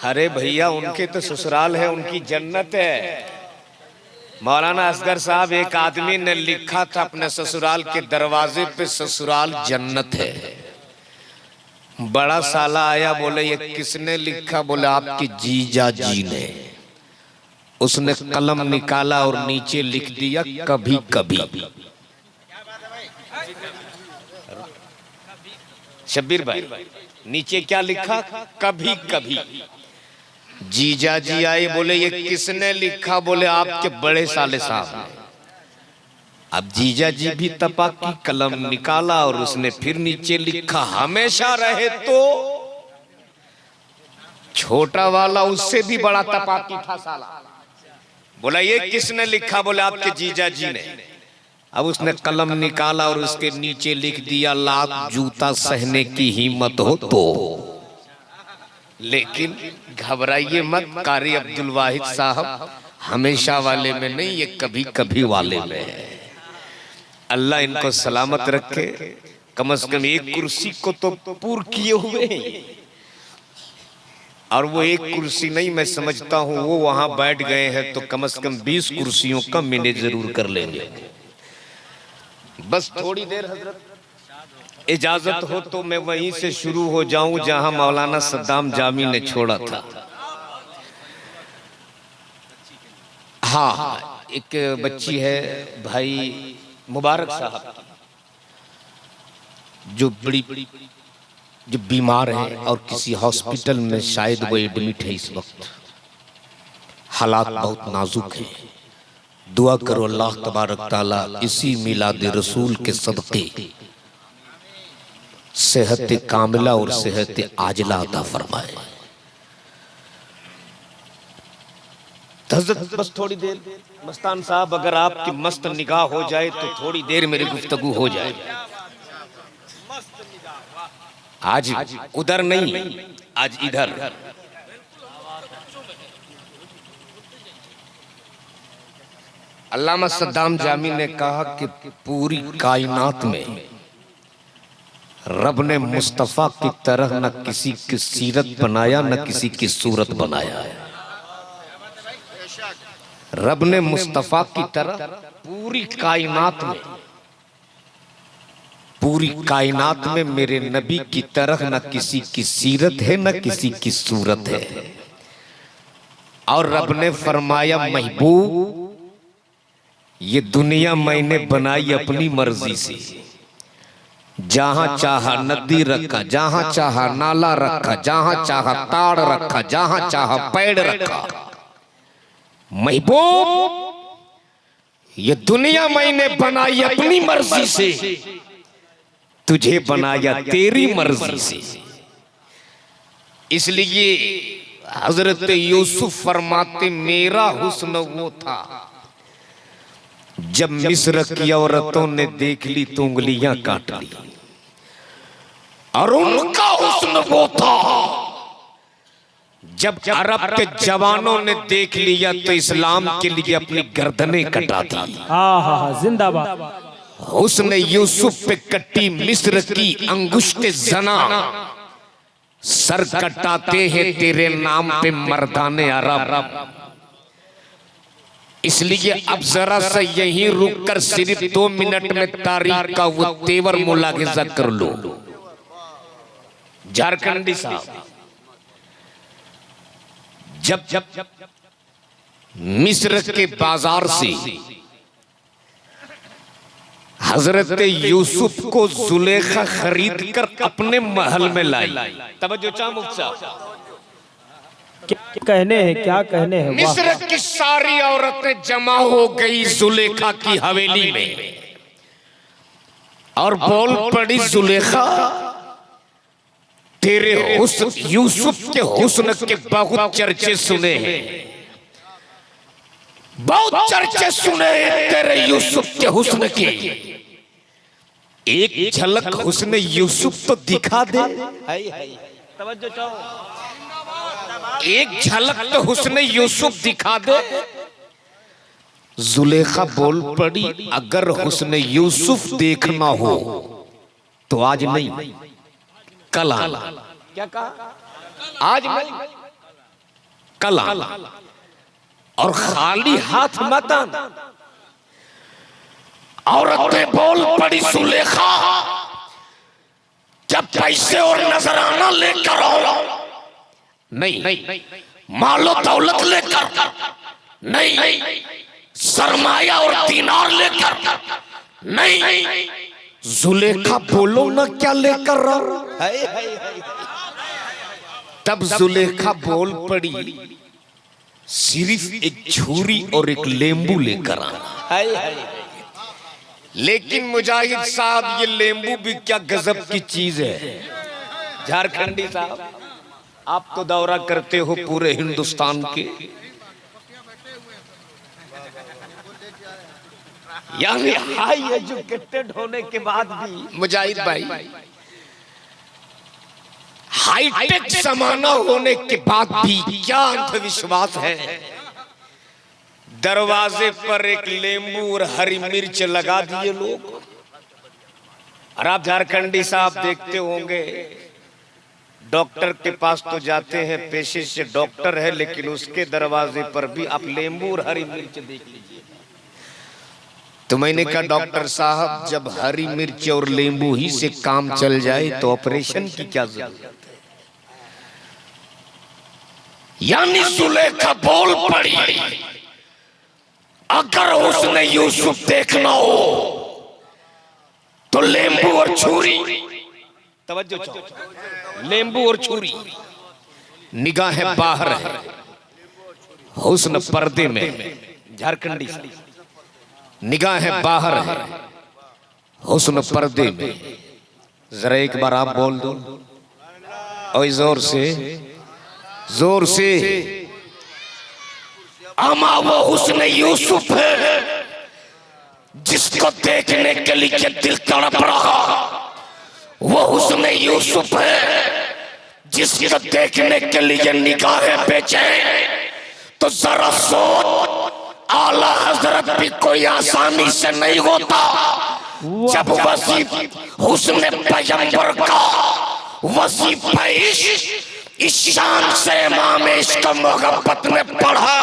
अरे भैया उनके तो ससुराल है, उनकी जन्नत है। मौलाना असगर साहब, एक आदमी ने लिखा था अपने ससुराल के दरवाजे पे, ससुराल जन्नत है। बड़ा साला आया, बोले ये किसने लिखा? बोले आपके जीजा जी ने। उसने कलम निकाला और नीचे लिख दिया कभी कभी। शब्बीर भाई, नीचे क्या लिखा? कभी कभी। जीजा जी आए, बोले ये किसने लिखा? बोले आपके बड़े साले साहब ने। अब जीजा जी भी तपाकी कलम निकाला और उसने फिर नीचे लिखा हमेशा रहे तो। छोटा वाला उससे भी बड़ा तपाकी था साला। बोला ये किसने लिखा? बोले आपके जीजा जी ने। अब उसने कलम निकाला और उसके नीचे लिख दिया लाख जूता सहने की हिम्मत हो तो। लेकिन घबराइए मत, कारी अब्दुल वाहिद साहब हमेशा वाले में नहीं, ये कभी कभी वाले में है। अल्लाह इनको सलामत रखे। कम से कम एक कुर्सी को तो पूर किए हुए हैं। और वो एक कुर्सी नहीं, मैं समझता हूं वो वहां बैठ गए हैं तो कम से कम 20 कुर्सियों का मैनेज जरूर कर लेंगे। बस थोड़ी देर हजरत इजाजत हो तो मैं वहीं से शुरू हो जाऊं जहां मौलाना सद्दाम जामी ने छोड़ा था। हाँ, एक बच्ची है भाई मुबारक साहब, जो बीमार है और किसी हॉस्पिटल में शायद वो एडमिट है इस वक्त। हालात बहुत नाजुक है। दुआ करो अल्लाह तबारक ताला इसी मिलाद रसूल के सदक़े सेहत कामिला और सेहत आजिला अता फरमाए। हज़रत बस थोड़ी देर, मस्तान साहब अगर आपकी मस्त निगाह हो जाए तो थोड़ी देर मेरी गुफ्तगू हो जाए। आज उधर नहीं, आज इधर। अल्लामा सद्दाम जामी ने कहा कि पूरी कायनात में रब ने मुस्तफा की तरह न किसी की सीरत बनाया न किसी की सूरत बनाया है। रब ने मुस्तफा की तरह पूरी कायनात में मेरे नबी की तरह न किसी की सीरत है न किसी की सूरत है। और रब ने फरमाया महबूब ये दुनिया मैंने बनाई अपनी मर्जी से। जहां चाहा नदी रखा, जहां चाहा नाला रखा, जहां चाहा ताड़ रखा, जहां चाहा पेड़ रखा। महबूब ये दुनिया मैंने बनाई अपनी मर्जी से, तुझे बनाया तेरी मर्जी से। इसलिए हजरत यूसुफ फरमाते मेरा हुस्न वो था जब मिस्र की औरतों ने देख ली तो उंगलियां काट ली, और उनका हुस्न वो था जब अरब के जवानों ने देख लिया तो इस्लाम के लिए अपनी गर्दनें कटा दी। जिंदाबाद। हुस्न यूसुफ पे कटी मिस्र की अंगुष्ठ जना, सर कटाते हैं तेरे नाम पे मर्दाने अरब। इसलिए अब जरा सा यहीं रुककर सिर्फ 2 मिनट में तारीख का वो तेवर मुलाहिजा कर लो। झारखंडी साहब, जब मिस्र के बाजार से हजरत यूसुफ को जुलेखा खरीद कर अपने महल में लाई। तवज्जो चाह मुफ्ती साहब, क्या कहने हैं, क्या कहने हैं। मिस्र की सारी औरतें जमा हो गई जुलेखा की हवेली में और बोल पड़ी जुलेखा तेरे यूसुफ के हुस्न के बहुत चर्चे सुने हैं, बहुत चर्चे सुने हैं तेरे यूसुफ के हुस्न के। एक झलक हुस्न यूसुफ तो दिखा दे। तवज्जो चाहो, एक झलक तो हुस्न यूसुफ दिखा दे। जुलेखा बोल पड़ी अगर हुस्न यूसुफ देखना हो तो आज नहीं कल आना। क्या कहा? आज नहीं कल आना और खाली हाथ मत आना। औरतें बोल पड़ी सुलेखा, जब पैसे और नजराना लेकर आओ, नहीं मालो दौलत लेकर, नहीं सरमाया और दीनार लेकर, नहीं जुलेखा बोलो ना क्या लेकर आओ। तब जुलेखा बोल पड़ी सिर्फ एक छुरी और एक लेंबू लेकर आना। लेकिन मुजाहिद साहब, ये लेंबू भी क्या गजब की चीज है। झारखंडी साहब, आप तो दौरा करते हो पूरे हिंदुस्तान के, यानी हाई एजुकेटेड होने के बाद भी मुजाहिद भाई, हाईटेक जमाना होने के बाद भी क्या अंधविश्वास है। दरवाजे पर एक लेंबू और हरी मिर्च लगा दिए लोग। और आप झारखंडी साहब देखते होंगे, डॉक्टर के पास तो जाते हैं, पेशे से डॉक्टर है, लेकिन उसके दरवाजे पर भी आप लेंबू और हरी मिर्च देख लीजिए। तो मैंने कहा डॉक्टर साहब, जब हरी मिर्च और लेंबू ही से काम चल जाए तो ऑपरेशन की क्या जरूरत है। यानी सुलेखा बोल पड़ी, अगर उसने यूसुफ देखना हो तो लेंबू और छुरी, तवज्जो चाहो, लेंबू और छुरी, निगाहें बाहर है, हुस्न पर्दे में। झारखंडी निगाहें बाहर है, हुस्न पर्दे में। जरा एक बार आप बोल दो और जोर से, जोर से। अमा वो हुस्न यूसुफ है जिसको देखने के लिए दिल तड़प रहा, वो हुस्न यूसुफ है जिसको देखने के लिए निगाहें बेचैन। तो जरा सोच, आला हजरत भी कोई आसानी से नहीं होता। जब वसीफ हुस्न पैगंबर का वसीफ इस शान से इमाम इश्क मोहब्बत ने पढ़ा,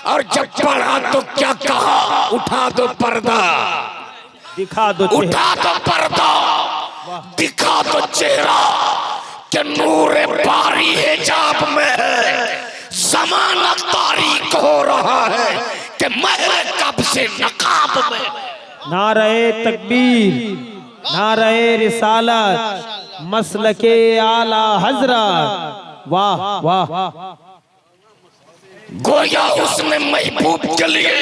और जब पढ़ा तो क्या कहा, उठा दो पर्दा, दिखा दो, उठा दो पर्दा, दिखा दो चेहरा, कि नूरे बारी हिजाब में है, ज़माना तारीक हो रहा है कि मैं कब से नकाब में। नारे तकबीर, नारे रिसालत, मसलके आला हजरत। वाह वाह। गोया उसने महबूब के लिए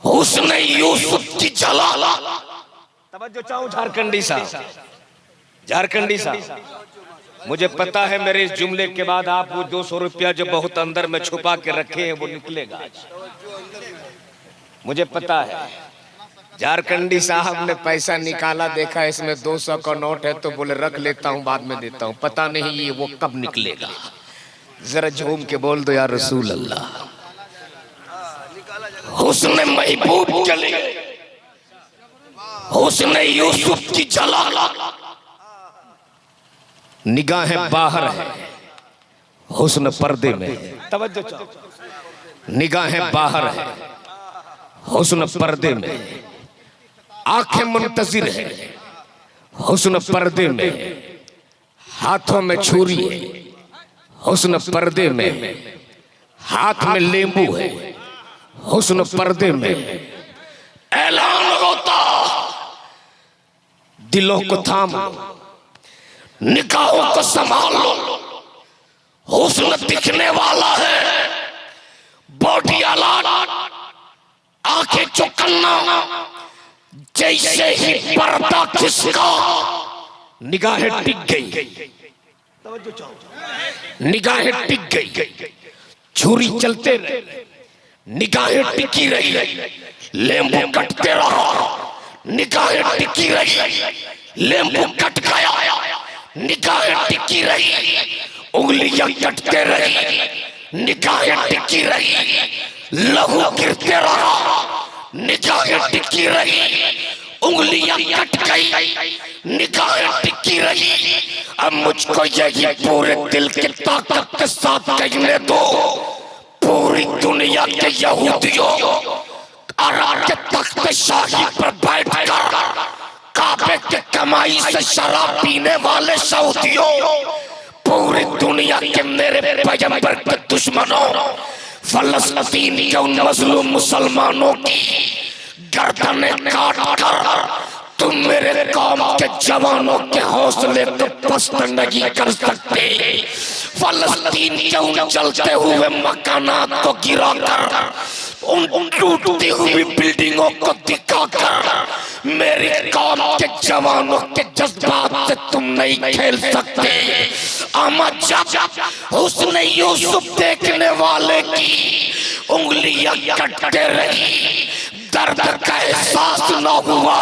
उसने यूसुफ की जलाला। तवज्जो चाहो झारखंडी साहब, झारखंडी साहब, मुझे पता है मेरे इस जुमले के बाद आप वो 200 रुपया जो बहुत अंदर में छुपा के रखे हैं वो निकलेगा। मुझे पता है झारखंडी साहब ने पैसा निकाला, देखा इसमें 200 का नोट है, तो बोले रख लेता हूं, बाद में देता हूं। पता नहीं ये वो कब निकलेगा। जरा झूम के बोल दो या रसूल अल्लाह। हुस्न महबूब के लिए हुस्न यूसुफ की जलाला, निगाहें बाहर है, हुस्न पर्दे में। तवज्जो चाहो, निगाहें बाहर है, हुस्न पर्दे में। आंखें मुंतजिर है, हुस्न पर्दे में। हाथों में छुरी है, हुस्न पर्दे में। हाथ में लेंबू है, हुस्न पर्दे में। ऐलान होता, दिलों को थाम लो, निगाहों को संभाल लो। हुस्न दिखने वाला है, बॉडी अलर्ट, आंखें चौकन्ना। जैसे ही पर्दा खिसका, निगाहें टिक गई, निगाहें टिक गई। छुरी चलते रहे, निगाहें टिकी रही। लेंबू कटते रहा, निगाहें टिकी रही। लेंबू कट गया, निगाहें टिकी रही। उंगलियां कटते रही, निगाहें टिकी रही। लहू गिरते रहा, निगाहें टिकी रही। उंगलियां कट गई, निगाहें टिकी रही। अब मुझको यही पूरे दिल की ताकत के साथ कहने दो, पूरी दुनिया के यहूदियों अरब के तख्त शाही पर बैठकर काबे के कमाई से शराब पीने वाले सऊदियों, पूरी दुनिया के मेरे पैगंबर के दुश्मनों, फलस्तीन के उन मजलूम मुसलमानों की गर्दनें काट कर तुम मेरे कौम के जवानों के हौसले को पस्त नहीं कर सकते। फलस्तीन के उन जलते हुए मकानात को गिरा कर, उन टूटती हुई बिल्डिंगों को दिखाकर मेरी कौम के जवानों के जज्बात से तुम नहीं खेल सकते। अमा जब हुस्न यूसुफ देखने वाले की उंगलियां कटते रही, दर्द का एहसास न हुआ।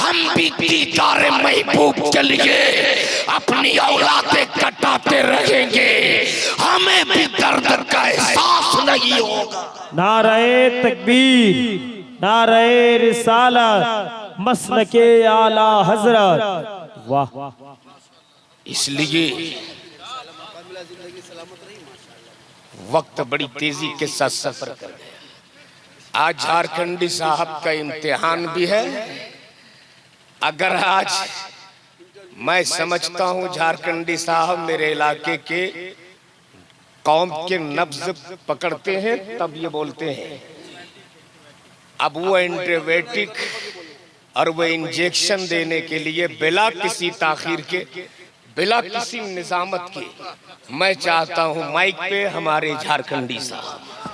हम भी दीदार महबूब के लिए अपनी औलादें कटाते रहेंगे, हमें भी दर्द का एहसास नहीं होगा। नारे तकबीर, नारे रिसालत, मसलके आला हजरत। वाह। इसलिए वक्त बड़ी तेजी के साथ सफर कर गया। आज झारखंडी साहब का इम्तिहान भी है। अगर आज मैं समझता हूं झारखंडी साहब मेरे इलाके के कौम के नब्ज पकड़ते हैं, तब ये बोलते हैं। अब वो एंटीबायोटिक और वो इंजेक्शन देने के लिए बिला किसी ताखीर के, बिला किसी निजामत के, मैं चाहता हूं माइक पे हमारे झारखंडी साहब